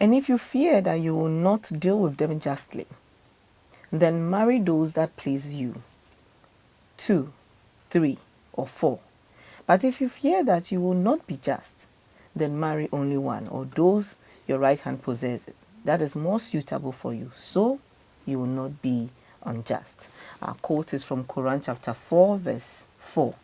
And if you fear that you will not deal with them justly, then marry those that please you, 2, 3, or 4. But if you fear that you will not be just, then marry only one, or those your right hand possesses. That is more suitable for you, so you will not be unjust. Our quote is from Quran chapter 4, verse 4.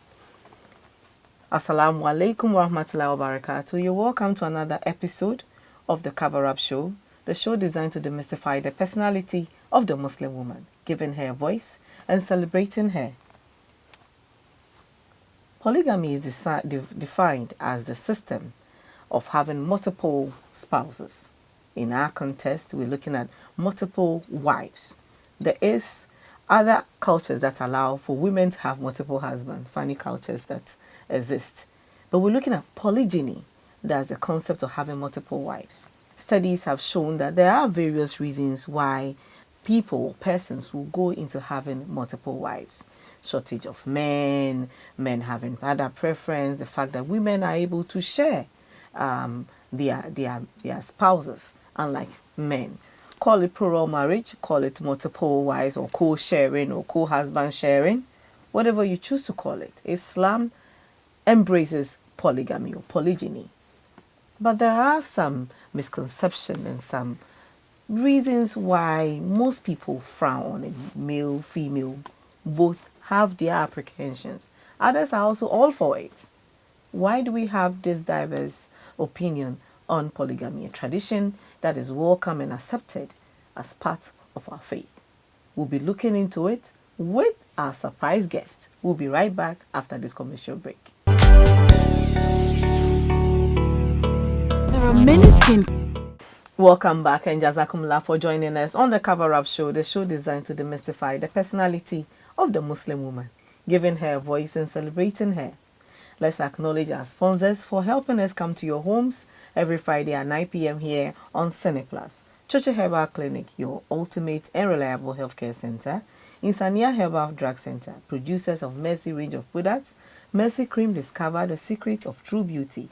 Assalamu alaikum wa rahmatullahi wa barakatuh. You're welcome to another episode of the Cover Up Show, the show designed to demystify the personality of the Muslim woman, giving her a voice and celebrating her. Polygamy is defined as the system of having multiple spouses. In our context, we're looking at multiple wives. There is other cultures that allow for women to have multiple husbands, funny cultures that exist. But we're looking at polygyny, that's the concept of having multiple wives. Studies have shown that there are various reasons why people, persons, will go into having multiple wives. Shortage of men having other preference, the fact that women are able to share their spouses, unlike men. Call it plural marriage, call it multiple wives, or co-sharing, or co-husband sharing, whatever you choose to call it. Islam embraces polygamy or polygyny. But there are some misconceptions and some reasons why most people frown on it. Male, female, both have their apprehensions. Others are also all for it. Why do we have this diverse opinion on polygamy, a tradition that is welcome and accepted as part of our faith? We'll be looking into it with our surprise guest. We'll be right back after this commercial break. There are many skin. Welcome back, and Jazakumullah for joining us on the Cover Up Show, the show designed to demystify the personality of the Muslim woman, giving her a voice and celebrating her. Let's acknowledge our sponsors for helping us come to your homes every Friday at 9 p.m. here on Cineplus. Chocho Herbal Clinic, your ultimate and reliable healthcare center. Insania Herbal Drug Center, producers of Mercy range of products. Mercy Cream, discover the secret of true beauty.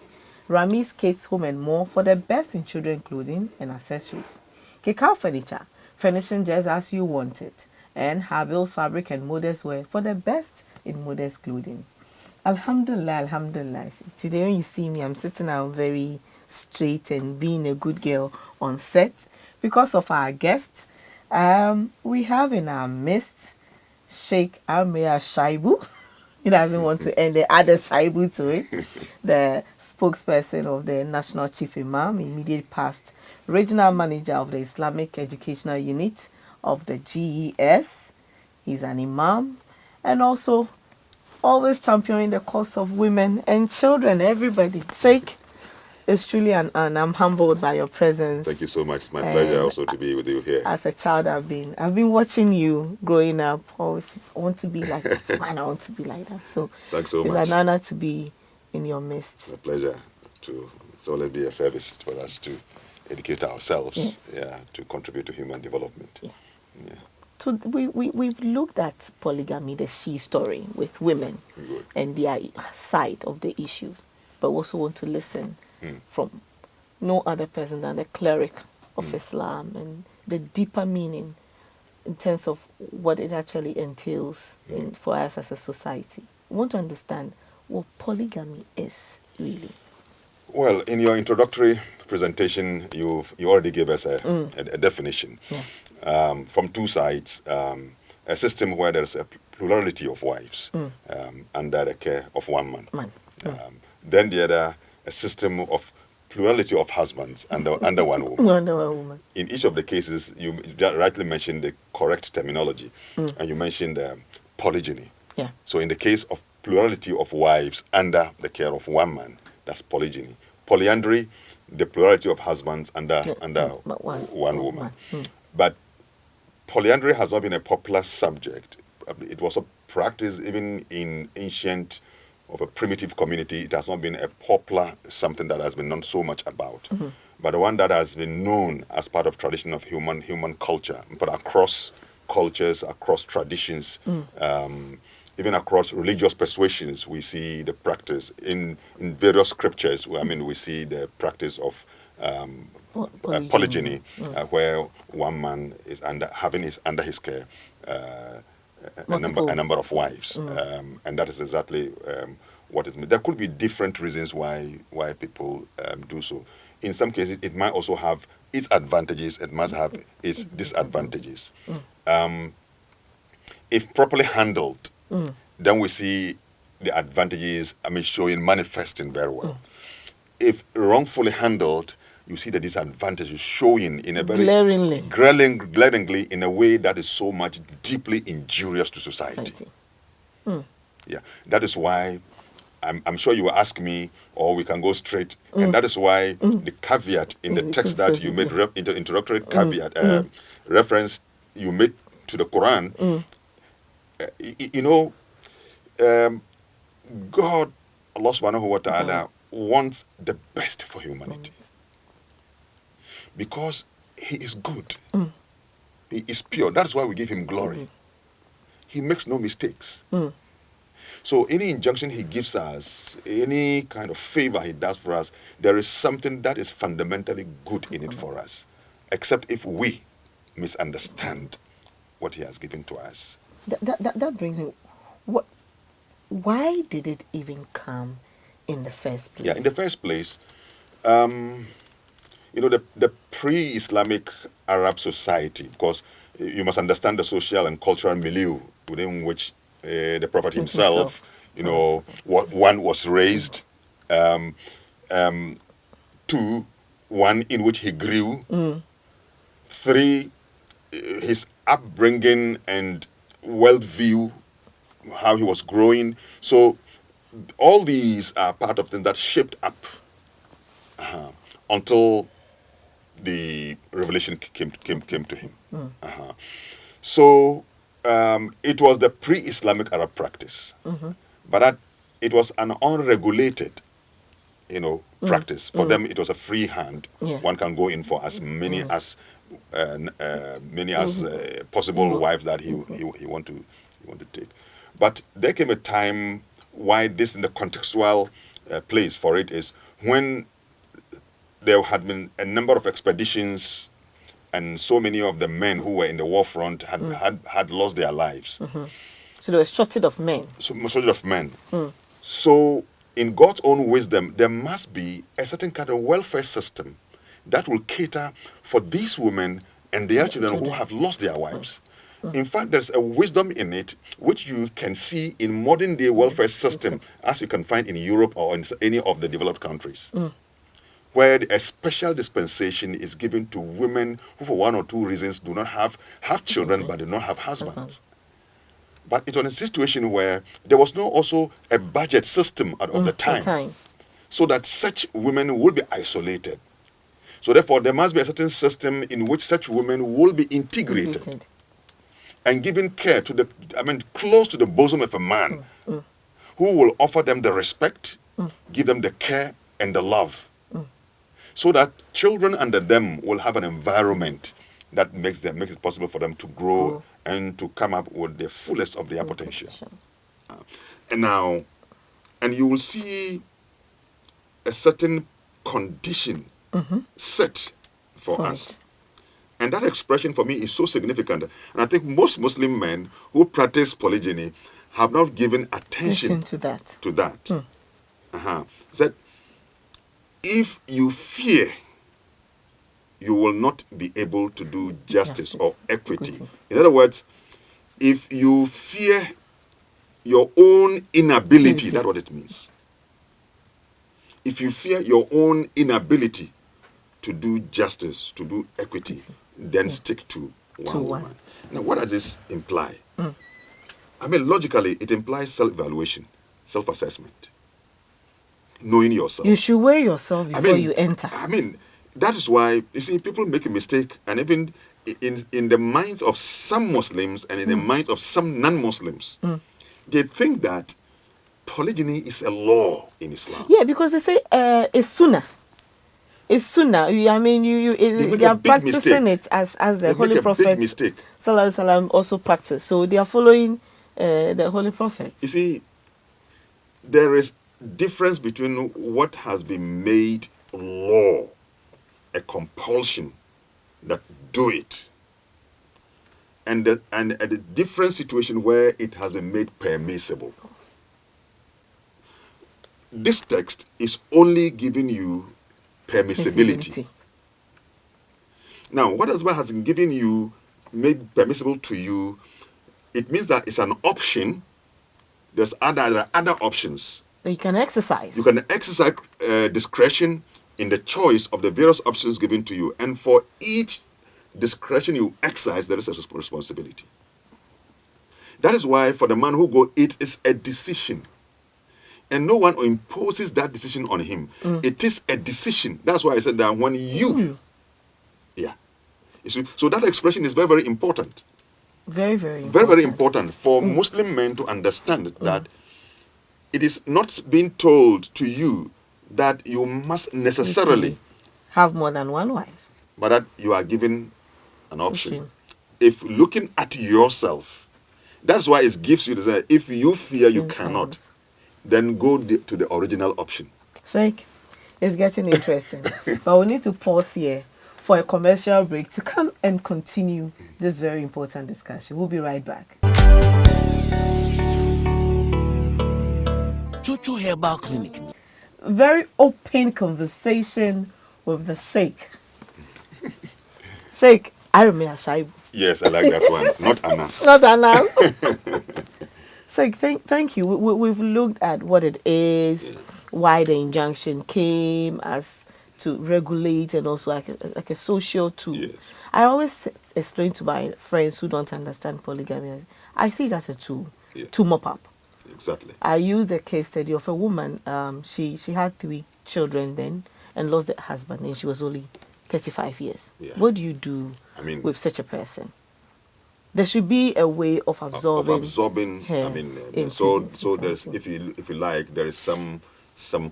Rami's Kids Home and More for the best in children clothing and accessories. Kekau Furniture, furnishing just as you want it. And Habil's Fabric and Modest Wear for the best in modest clothing. Alhamdulillah, alhamdulillah. Today when you see me, I'm sitting out very straight and being a good girl on set because of our guest. We have in our midst Sheikh Aremeyaw Shaibu. He doesn't want to end the other Shaibu to it. The spokesperson of the National Chief Imam, immediate past regional manager of the Islamic Educational Unit of the GES. He's an imam and also always championing the cause of women and children, everybody. Sheikh, it's truly an honor. I'm humbled by your presence. Thank you so much. It's my pleasure also to be with you here. As a child, I've been watching you growing up. Always, I want to be like that. Man, I want to be like that. So thanks so much. It's an honor to be in your midst. It's a pleasure. It's always be a service for us to educate ourselves, yes. To contribute to human development. Yeah. So we've looked at polygamy, the she story with women. Good. And their side of the issues, but we also want to listen from no other person than the cleric of Islam and the deeper meaning in terms of what it actually entails for us as a society. We want to understand what polygamy is really. Well, in your introductory presentation, you already gave us a definition. Yeah. From two sides, a system where there's a plurality of wives under the care of one man. Then the other, a system of plurality of husbands under one woman. Under one woman. In each of the cases, you rightly mentioned the correct terminology, and you mentioned polygyny. Yeah. So in the case of plurality of wives under the care of one man, that's polygyny. Polyandry, the plurality of husbands under one woman. But polyandry has not been a popular subject. It was a practice even in ancient, of a primitive community. It has not been a popular something that has been known so much about. But the one that has been known as part of tradition of human culture, but across cultures, across traditions, even across religious persuasions, we see the practice in various scriptures. I mean, we see the practice of polygyny, where one man is under his care a number of wives, and that is exactly what is. There could be different reasons why people do so. In some cases, it might also have its advantages. It must have its disadvantages. If properly handled, then we see the advantages. Showing manifesting very well. If wrongfully handled, you see the disadvantages showing in a very glaringly in a way that is so much deeply injurious to society. Yeah, that is why I'm sure you will ask me, or we can go straight, and that is why the caveat in the text that you made, introductory caveat, reference you made to the Quran, God, Allah subhanahu wa ta'ala, wants the best for humanity. Because he is good. He is pure. That's why we give him glory. He makes no mistakes. So any injunction he gives us, any kind of favor he does for us, there is something that is fundamentally good in it for us, except if we misunderstand what he has given to us. That brings me, why did it even come in the first place? Yeah, in the first place, the pre-Islamic Arab society, because you must understand the social and cultural milieu within which the Prophet himself, one was raised, two, one in which he grew, three, his upbringing and worldview, how he was growing. So all these are part of things that shaped up until the revelation came to him. So it was the pre-Islamic Arab practice, but that it was an unregulated, practice. For them, it was a free hand. One can go in for as many as possible wives that he want to take. But there came a time why this in the contextual place for it is when there had been a number of expeditions, and so many of the men who were in the war front had lost their lives. So they were shortage of men. So in God's own wisdom, there must be a certain kind of welfare system that will cater for these women and their children who have lost their wives. In fact, there's a wisdom in it which you can see in modern day welfare system as you can find in Europe or in any of the developed countries. Where a special dispensation is given to women who for one or two reasons do not have children but do not have husbands. But it was a situation where there was no also a budget system of the time, so that such women will be isolated. So therefore there must be a certain system in which such women will be integrated and given care to close to the bosom of a man who will offer them the respect, give them the care and the love. So that children under them will have an environment that makes it possible for them to grow and to come up with the fullest of their potential. And you will see a certain condition set for us. And that expression for me is so significant. And I think most Muslim men who practice polygyny have not given attention to that. That if you fear, you will not be able to do justice or equity. In other words, if you fear your own inability, that's what it means. If you fear your own inability to do justice, to do equity, then stick to one woman. Now, what does this imply? Logically, it implies self-evaluation, self-assessment. Knowing yourself. You should weigh yourself before you enter. That is why, you see, people make a mistake, and even in the minds of some Muslims and in the minds of some non-Muslims, they think that polygyny is a law in Islam. Yeah, because they say it's sunnah. It's sunnah. They are practicing it as the Holy Prophet Sallallahu Alaihi Wasallam also practiced. So they are following the Holy Prophet. You see, there is difference between what has been made law a compulsion that do it. And a different situation where it has been made permissible. This text is only giving you permissibility. Now, what has been given you, made permissible to you, it means that it's an option. There are other options. You can exercise. You can exercise discretion in the choice of the various options given to you. And for each discretion you exercise, there is a responsibility. That is why for the man who go, it is a decision. And no one imposes that decision on him. It is a decision. That's why I said that when you... Yeah. You see, so that expression is very, very important. Very, very important. Very, very important for Muslim men to understand that it is not being told to you that you must necessarily have more than one wife, but that you are given an option. If looking at yourself, that's why it gives you the, if you fear you cannot, then go to the original option. Sheikh, it's getting interesting. But we need to pause here for a commercial break to come and continue this very important discussion. We'll be right back. Chuchu Herbal Clinic. Very open conversation with the Sheikh. Sheikh Aremeyaw Shaibu. Yes, I like that one. Not Anas. Not Anas. Sheikh, thank you. We've looked at what it is, why the injunction came as to regulate, and also like a social tool. Yes. I always explain to my friends who don't understand polygamy, I see it as a tool to mop up. Exactly. I use a case study of a woman. She had 3 children then and lost her husband, and she was only 35 years. Yeah. What do you do with such a person? There should be a way of absorbing her. So there's, if you like, there is some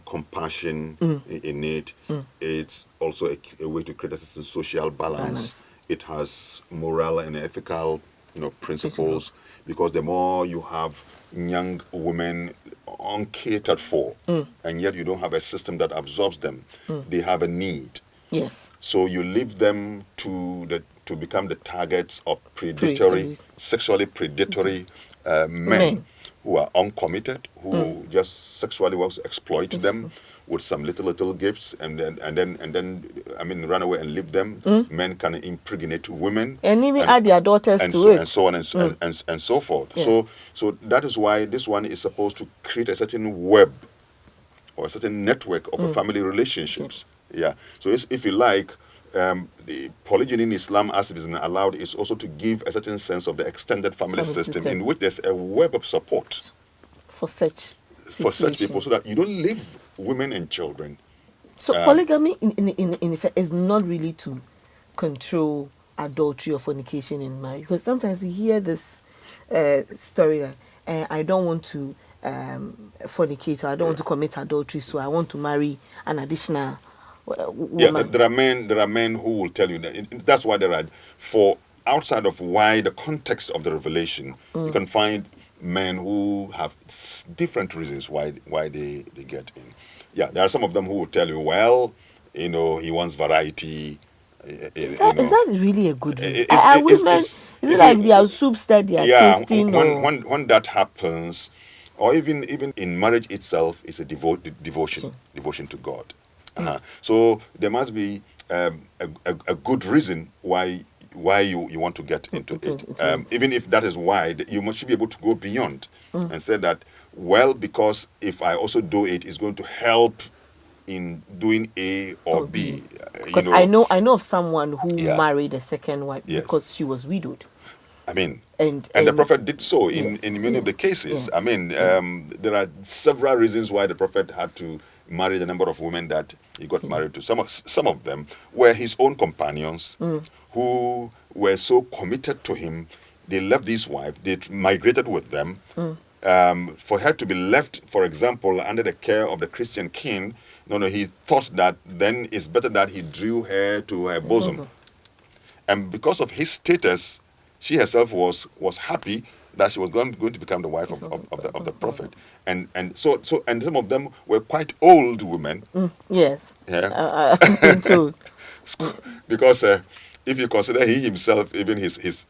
compassion in it. It's also a way to create a social balance. It has moral and ethical, principles. Because the more you have young women uncatered for, and yet you don't have a system that absorbs them, they have a need. Yes. So you leave them to become the targets of sexually predatory men who are uncommitted, who just sexually wants to exploit them with some little gifts, and then run away and leave them. Men can impregnate women and even add their daughters to it, and so on and so forth. Yeah. So that is why this one is supposed to create a certain web or a certain network of family relationships. Yeah. So if you like, the polygyny in Islam, as it is allowed, is also to give a certain sense of the extended family system in which there's a web of support for such people, so that you don't leave women and children. So polygamy, in effect, is not really to control adultery or fornication in marriage. Because sometimes you hear this story that I don't want to fornicate, or I don't want to commit adultery, so I want to marry an additional woman. Yeah, there are men who will tell you that. That's why there are, for outside of why the context of the revelation, you can find men who have different reasons why they get in. Yeah, there are some of them who will tell you, well, he wants variety. Is that really a good reason? Is it like their soups that they are tasting? When that happens, or even in marriage itself, is a devotion to God. So there must be a good reason why you want to get into it. Even if that is why, you should be able to go beyond and say that, well, because if I also do it, it's going to help in doing A or B. Because I know of someone who married a second wife because she was widowed. And the Prophet did so in many of the cases. There are several reasons why the Prophet had to marry the number of women that he got married to. Some of them were his own companions who were so committed to him. They left his wife. They migrated with them. For her to be left, for example, under the care of the Christian king, he thought that then it's better that he drew her to her bosom. And because of his status, she herself was happy that she was going to become the wife of the Prophet. And so some of them were quite old women. Yes. Yeah. I've been told. Because if you consider he himself, even his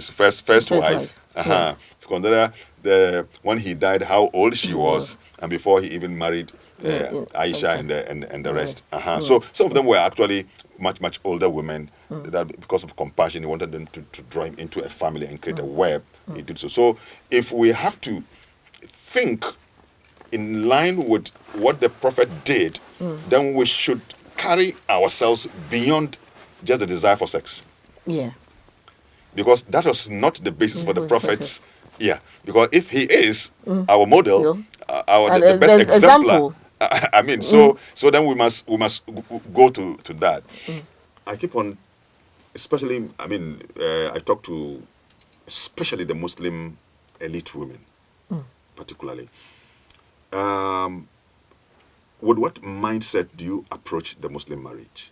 first wife, yes. if you consider the when he died, how old she was, and before he even married Aisha and the rest. So some of them were actually much older women. That because of compassion, he wanted them to draw him into a family and create a web. He did so. So if we have to think in line with what the prophet did, then we should carry ourselves beyond just the desire for sex. Yeah. Because that was not the basis for the prophets. Yeah. Because if he is our model, the best exemplar, I mean, so then we must go to that. I keep on, especially, I mean, I talk to especially the Muslim elite women, particularly. With what mindset do you approach the Muslim marriage?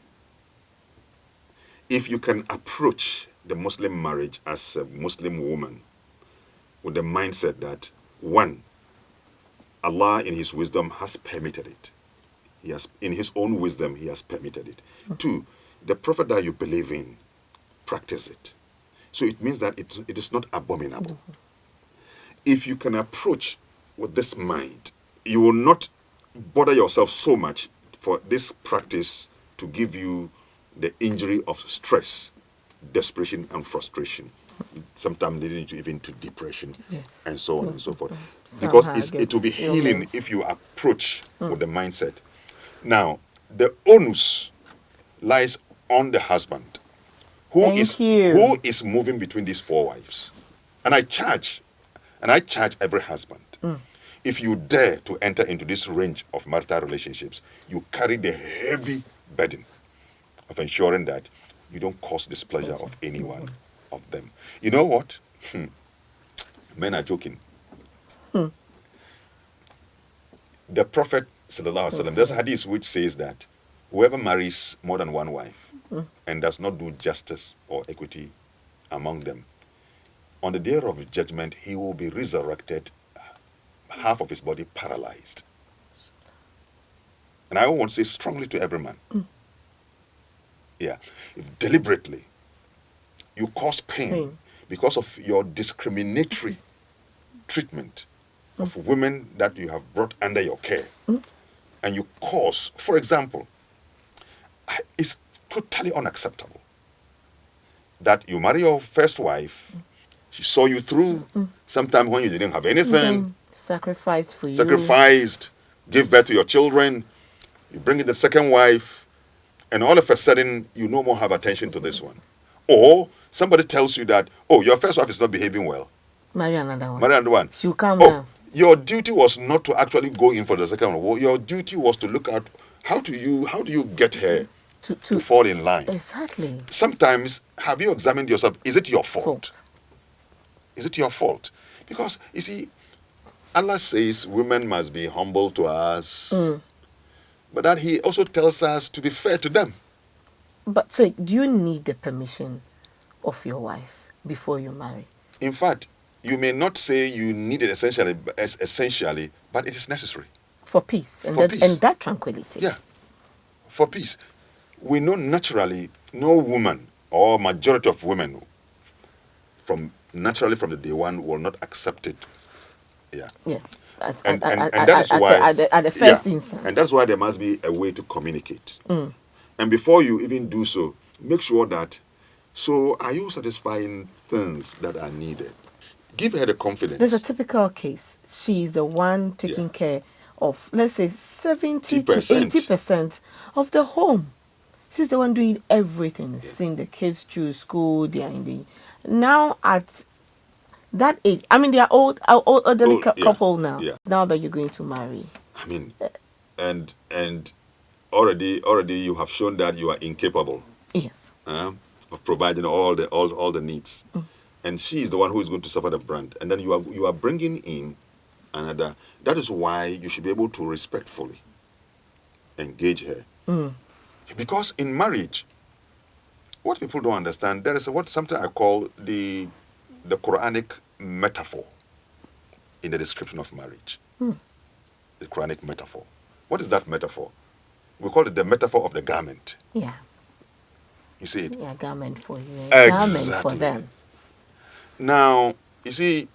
If you can approach the Muslim marriage as a Muslim woman with the mindset that, one, Allah in His wisdom has permitted it. He has, in His own wisdom, He has permitted it. Two, the Prophet that you believe in, practice it. So it means that it is not abominable. If you can approach with this mind, you will not bother yourself so much for this practice to give you the injury of stress, desperation, and frustration, sometimes leading to even to depression, and so on and so forth. Because it will be healing if you approach with the mindset. Now, the onus lies on the husband, who is moving between these four wives. And I charge every husband. If you dare to enter into this range of marital relationships, you carry the heavy burden of ensuring that you don't cause displeasure of any one of them. You know what? Men are joking. The Prophet, sallallahu alaihi wasallam, there's a hadith which says that whoever marries more than one wife and does not do justice or equity among them, on the day of judgment, he will be resurrected, half of his body paralyzed. And I want to say strongly to every man, yeah, if deliberately you cause pain because of your discriminatory treatment of women that you have brought under your care, and you cause, for example, it's totally unacceptable that you marry your first wife, she saw you through, sometimes when you didn't have anything, sacrificed for you, give birth to your children, you bring in the second wife, and all of a sudden you no more have attention to this one. Or somebody tells you that, oh, your first wife is not behaving well, marry another one. She'll come now. Your duty was not to actually go in for the second one. Your duty was to look at how do you get her to fall in line. Exactly. Sometimes, have you examined yourself? Is it your fault? Is it your fault? Because, you see, Allah says women must be humble to us, but that He also tells us to be fair to them. But so, do you need the permission of your wife before you marry? In fact, you may not say you need it essentially, but it is necessary. For peace. And that tranquility. Yeah, for peace. We know naturally no woman or majority of women naturally from the day one will not accept it. Yeah. Yeah. And that is why at the first instance. And that's why there must be a way to communicate. And before you even do so, make sure that, so are you satisfying things that are needed? Give her the confidence. There's a typical case. She's the one taking care of, let's say, 70 to 80% of the home. She's the one doing everything, seeing the kids through school. They are in the now at that age. I mean, they are elderly couple now. Yeah. Now that you're going to marry. I mean, and already you have shown that you are incapable. Yes. Of providing all the needs. And she is the one who is going to suffer the brunt. And then you are bringing in another. That is why you should be able to respectfully engage her. Because in marriage, what people don't understand, there is something I call the Quranic metaphor in the description of marriage. The Quranic metaphor. What is that metaphor? We call it the metaphor of the garment. Yeah. You see it? Yeah, garment for you, a garment for Exactly. them. Now, you see,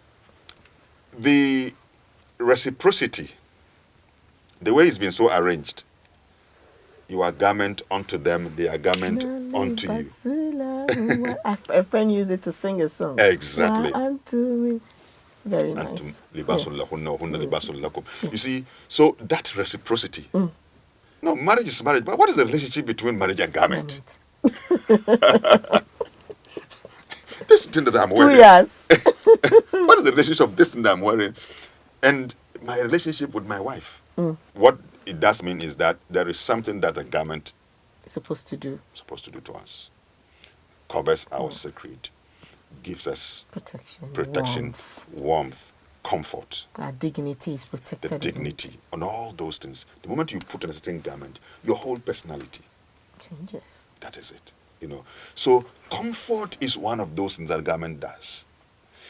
the reciprocity, the way it's been so arranged, you are garment unto them, they are garment unto you. A friend used it to sing a song. Exactly. Unto me. Very nice. You see, so that reciprocity. No, marriage is marriage, but what is the relationship between marriage and garment? This thing that I'm 2 wearing. years. What is the relationship of this thing that I'm wearing and my relationship with my wife? What it does mean is that there is something that a garment supposed to do to us. Covers our secret, gives us protection, warmth, comfort. Our dignity is protected. The dignity and all those things. The moment you put on a certain garment, your whole personality changes. That is it. So comfort is one of those things that a garment does.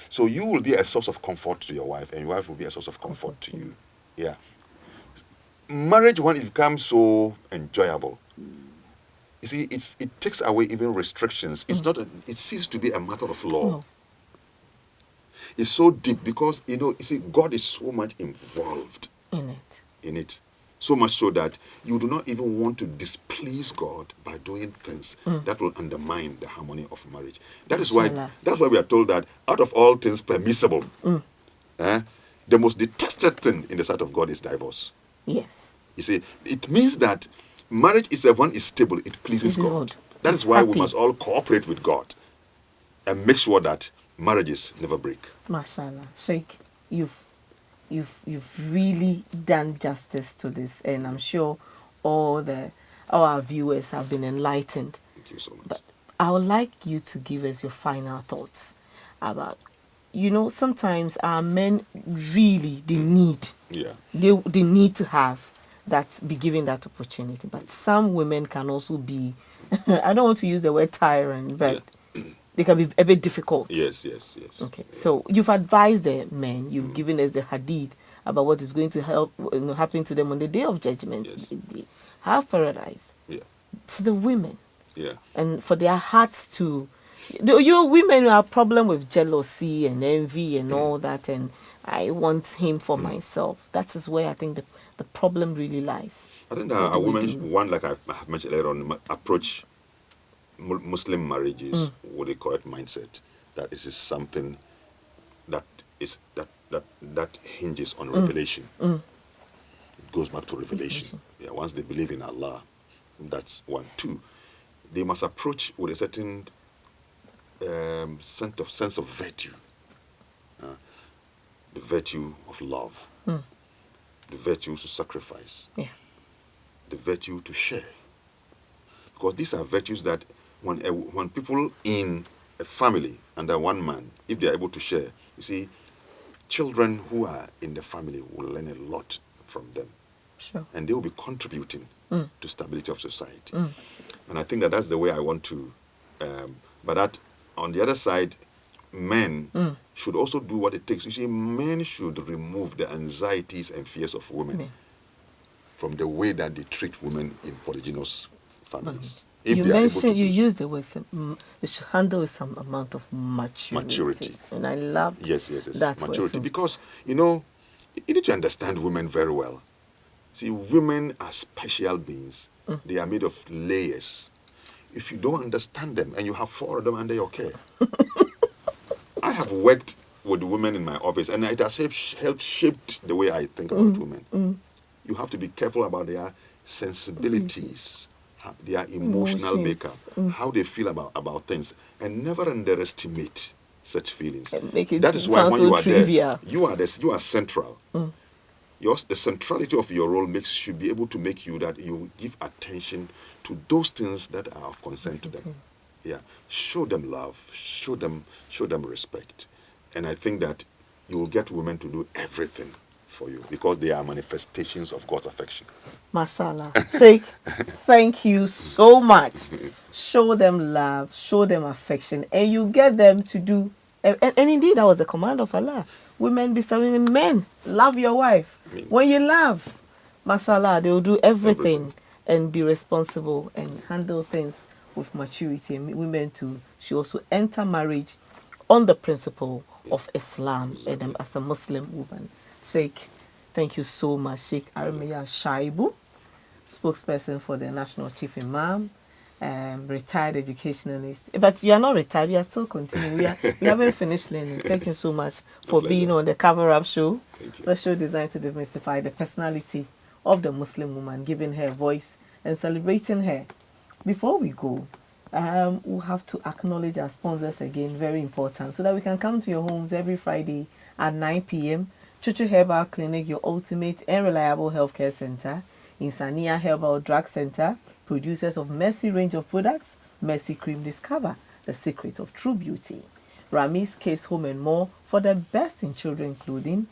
So you will be a source of comfort to your wife, and your wife will be a source of comfort to you. Yeah. Marriage, when it becomes so enjoyable, you see, it takes away even restrictions. It's not. It ceases to be a matter of law. No. It's so deep because you see, God is so much involved in it. So much so that you do not even want to displease God by doing things that will undermine the harmony of marriage. That's why we are told that out of all things permissible, the most detested thing in the sight of God is divorce. Yes. You see, it means that marriage itself, when it's stable, it pleases God. That is why we must all cooperate with God and make sure that marriages never break. Mashallah. Sheikh, you've really done justice to this, and I'm sure all our viewers have been enlightened. Thank you so much. But I would like you to give us your final thoughts about, sometimes our men really, they need to have be given that opportunity. But some women can also be, I don't want to use the word tyrant, but they can be a bit difficult. Yes. Okay, so you've advised the men, you've given us the hadith about what is going to happen to them on the day of judgment. Yes. They have paradise. Yeah. For the women. Yeah. And for their hearts to... You women who have problem with jealousy and envy and all that, and I want him for myself. That is where I think the problem really lies. I think that a woman, one, like I have mentioned earlier on, approach Muslim marriages with the correct mindset. That this is something that hinges on revelation. It goes back to revelation. Yeah, once they believe in Allah, that's one. Two, they must approach with a certain sense of virtue. The virtue of love, the virtue to sacrifice, the virtue to share. Because these are virtues that when people in a family under one man, if they are able to share, you see, children who are in the family will learn a lot from them. Sure. And they will be contributing to stability of society. And I think that's the way I want to, but that on the other side, men should also do what it takes. You see, men should remove the anxieties and fears of women from the way that they treat women in polygynous families. You mentioned, you used the word, they should handle with some amount of maturity. And I love that maturity. Because, you need to understand women very well. See, women are special beings. They are made of layers. If you don't understand them and you have 4 of them under your care. I have worked with women in my office, and it has helped shaped the way I think about women. You have to be careful about their sensibilities, their emotional makeup, how they feel about things, and never underestimate such feelings. That is why when you are there, you are central. The centrality of your role should be able to make you that you give attention to those things that are of concern to them. Yeah, show them love, show them respect, and I think that you will get women to do everything for you because they are manifestations of God's affection. Mashallah. Sheikh, thank you so much. Show them love, show them affection, and you get them to do. And indeed, that was the command of Allah. Women be serving men. Love your wife. When you love, mashallah, they will do everything and be responsible and handle things with maturity, and women should also enter marriage on the principle of Islam and as a Muslim woman. Sheikh, thank you so much. Sheikh Aremeyaw Shaibu, spokesperson for the National Chief Imam, retired educationalist. But you are not retired, you are still continuing. We haven't finished learning. Thank you so much for being on the Cover Up Show. The show designed to demystify the personality of the Muslim woman, giving her voice and celebrating her. Before we go, we'll have to acknowledge our sponsors again, very important, so that we can come to your homes every Friday at 9 p.m. Chuchu Herbal Clinic, your ultimate and reliable healthcare center. Insania Herbal Drug Center, producers of Mercy range of products. Mercy Cream, discover the secret of true beauty. Rami's Case Home and More, for the best in children clothing.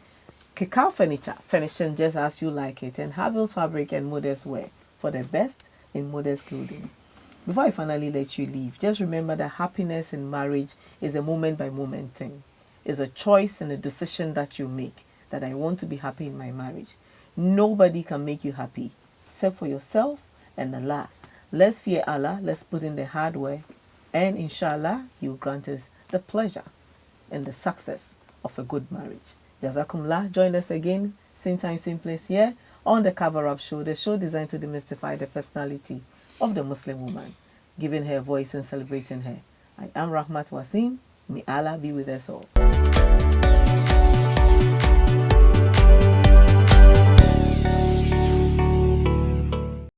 Cacao Furniture, furnishing just as you like it. And Havel's Fabric and Modest Wear, for the best in modest clothing. Before I finally let you leave, just remember that happiness in marriage is a moment-by-moment thing. It's a choice and a decision that you make, that I want to be happy in my marriage. Nobody can make you happy except for yourself and Allah. Let's fear Allah, let's put in the hard work, and inshallah, He will grant us the pleasure and the success of a good marriage. Jazakumullah. Join us again, same time, same place here on the Cover Up Show, the show designed to demystify the personality of the Muslim woman, giving her voice and celebrating her. I am Rahmat Wasim. May Allah be with us all.